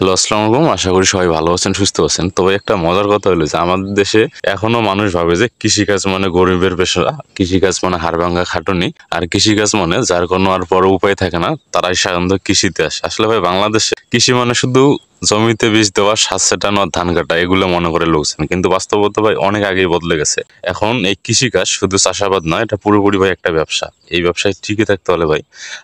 Hello, আসসালামু আলাইকুম। আশা করি সবাই ভালো আছেন, সুস্থ আছেন। তবে একটা মজার কথা হলো যে আমাদের দেশে এখনো মানুষ ভাবে যে কৃষিকাজ মানে গরিবের পেশা, কৃষিকাজ মানে হাড়ভাঙ্গা খাটুনি, আর কৃষিকাজ মানে যার কোনো আর বড় উপায় থাকে না তারাই সাধারণত কৃষিতে আসে। আসলে ভাই বাংলাদেশে কৃষি মানে শুধু জমিতে বীজ দেওয়া, সার ছেটানো আর ধান কাটা এগুলো মনে করে লোকজন, কিন্তু বাস্তবতা ভাই অনেক আগেই বদলে গেছে। এখন এই কৃষিকাজ শুধু চাষাবাদ নয়, এটা পুরোপুরি ভাই একটা ব্যবসা। এই ব্যবসায় টিকে থাকতে হলে ভাই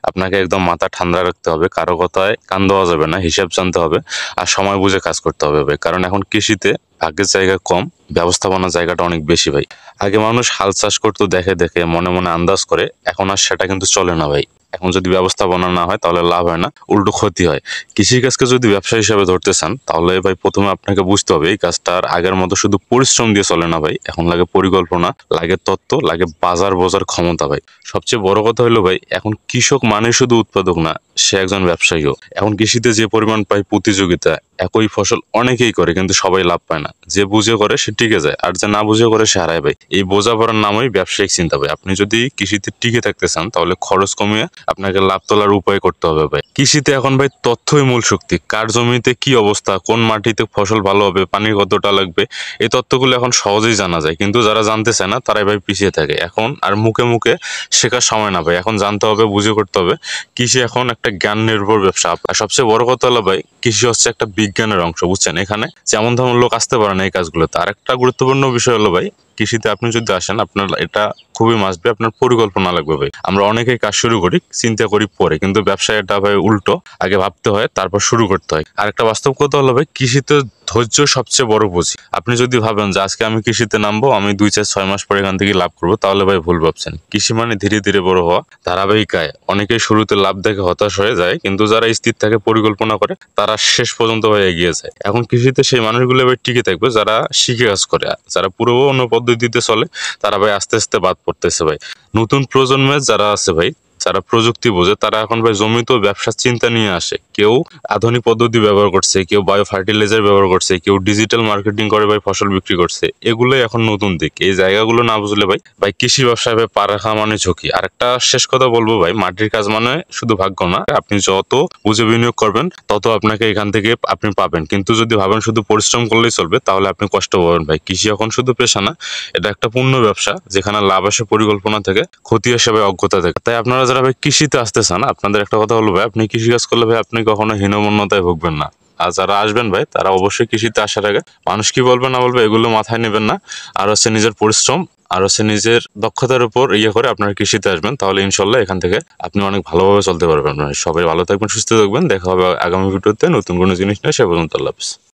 আপনাকে একদম মাথা ঠান্ডা রাখতে হবে, কারো কথায় কান দেওয়া যাবে না, হিসাব জানতে হবে আর সময় বুঝে কাজ করতে হবে ভাই। কারণ এখন কৃষিতে ভাগ্যের জায়গা কম, ব্যবস্থাপনার জায়গাটা অনেক বেশি ভাই। আগে মানুষ হাল চাষ করতো দেখে দেখে, মনে মনে আন্দাজ করে, এখন আর সেটা কিন্তু চলে না ভাই। এখন যদি ব্যবস্থাপনা না হয় তাহলে লাভ হয় না, উল্টো ক্ষতি হয়। কৃষিকাজকে যদি ব্যবসা হিসাবে ধরতে চান তাহলে ভাই প্রথমে আপনাকে বুঝতে হবে এই কাজটা আর আগের মতো শুধু পরিশ্রম দিয়ে চলে না ভাই। এখন লাগে পরিকল্পনা, লাগে তত্ত্ব, লাগে বাজার বোঝার ক্ষমতা ভাই। সবচেয়ে বড় কথা হলো ভাই, এখন কৃষক মানে শুধু উৎপাদক না, সে একজন ব্যবসায়ীও। এখন কৃষিতে যে পরিমাণ পায় প্রতিযোগিতা, একই ফসল অনেকেই করে কিন্তু সবাই লাভ পায় না। যে বুঝে করে সে টিকে যায়, আর যে না বুঝে করে সে হারায় ভাই। এই বোঝাপড়ার নামই ব্যবসায়িক চিন্তা ভাই। আপনি যদি কৃষিতে টিকে থাকতে চান তাহলে খরচ কমিয়ে আপনাকে লাভ তোলার উপায় করতে হবে ভাই। কৃষিতে এখন ভাই তথ্যই মূল শক্তি। কার জমিতে কি অবস্থা, কোন মাটিতে ফসল ভালো হবে, পানি কতটা লাগবে, এই তথ্যগুলো এখন সহজেই জানা যায়। কিন্তু যারা জানতে চায় না তারাই ভাই পিছিয়ে থাকে। এখন আর মুখে মুখে শেখার সময় না ভাই, এখন জানতে হবে, বুঝে করতে হবে। কৃষি এখন একটা জ্ঞান নির্ভর ব্যবসা। আর সবচেয়ে বড় কথা হলো ভাই, কৃষি হচ্ছে একটা বিজ্ঞানের অংশ, বুঝছেন। এখানে যেমন তেমন লোক আসতে পারে না এই কাজগুলোতে। আর একটা গুরুত্বপূর্ণ বিষয় হলো ভাই, কৃষিতে আপনি যদি আসেন, আপনার এটা খুবই মাস্ট বি, আপনার পরিকল্পনা লাগবে ভাই। আমরা অনেকেই কাজ শুরু করি, চিন্তা করি পরে, কিন্তু ব্যবসায় এটা ভাই উল্টো, আগে ভাবতে হয় তারপর শুরু করতে হয়। আর একটা বাস্তব কথা হলো ভাই, কৃষিতে ধৈর্য সবচেয়ে বড় পুঁজি। আপনি যদি ভাবেন যে আজকে আমি কৃষিতে নামবো, আমি 2 4 6 মাস পরে এখান থেকে লাভ করবো, তাহলে ভাই ভুল ভাবছেন। কৃষি মানে ধীরে ধীরে বড় হওয়া, ধারাবাহিক আয়। অনেকেই শুরুতে লাভ দেখে হতাশ হয়ে যায়, কিন্তু যারা স্থির থাকে, পরিকল্পনা করে, তারা শেষ পর্যন্ত ভাই এগিয়ে যায়। এখন কৃষিতে সেই মানুষগুলো ভাই টিকে থাকবে যারা শিখে কাজ করে। যারা পুরো অন্য পদ্ধতিতে চলে তারা ভাই আস্তে আস্তে বাদ পড়তেছে ভাই। নতুন প্রজন্মের যারা আছে ভাই, যারা প্রযুক্তি বোঝে, তারা এখন ভাই জমিতেও ব্যবসার চিন্তা নিয়ে আসে। কেউ আধুনিক পদ্ধতি ব্যবহার করছে, কেউ বায়ো ফার্টিলাইজার ব্যবহার করছে, কেউ ডিজিটাল মার্কেটিং করে ভাই ফসল বিক্রি করছে। এগুলোই এখন নতুন দিক। এই জায়গাগুলো না বুঝলে ভাই ভাই কৃষি ব্যবসায় ভাই পা রাখা মানে ঝুঁকি। আর একটা শেষ কথা বলবো ভাই, মাটির কাজ মানে শুধু ভাগ্য না। আপনি যত বুঝে বিনিয়োগ করবেন তত আপনাকে এখান থেকে আপনি পাবেন। কিন্তু যদি ভাবেন শুধু পরিশ্রম করলেই চলবে, তাহলে আপনি কষ্ট পাবেন ভাই। কৃষি এখন শুধু পেশা না, এটা একটা পূর্ণ ব্যবসা, যেখানে লাভ আসে পরিকল্পনা থেকে, ক্ষতি আসে ভাই অজ্ঞতা থেকে। তাই আপনারা যারা ভাই কৃষিতে আসতে চান, আপনাদের একটা কথা হলো ভাই, আপনি কৃষিকাজ করলে ভাই আপনি কখনো হীনমন্যতায় ভুগবেন না। আর যারা আসবেন ভাই, তারা অবশ্যই কৃষিতে আসার আগে মানুষ কি বলবে না বলবে এগুলো মাথায় নেবেন না। আর হচ্ছে নিজের পরিশ্রম আর হচ্ছে নিজের দক্ষতার উপর করে আপনার কৃষিতে আসবেন, তাহলে ইনশাল্লাহ এখান থেকে আপনি অনেক ভালোভাবে চলতে পারবেন। সবাই ভালো থাকবেন, সুস্থ থাকবেন। দেখা হবে আগামী ভিডিওতে নতুন কোনো জিনিস নিয়ে। সে পর্যন্ত আল্লাহ হাফেজ।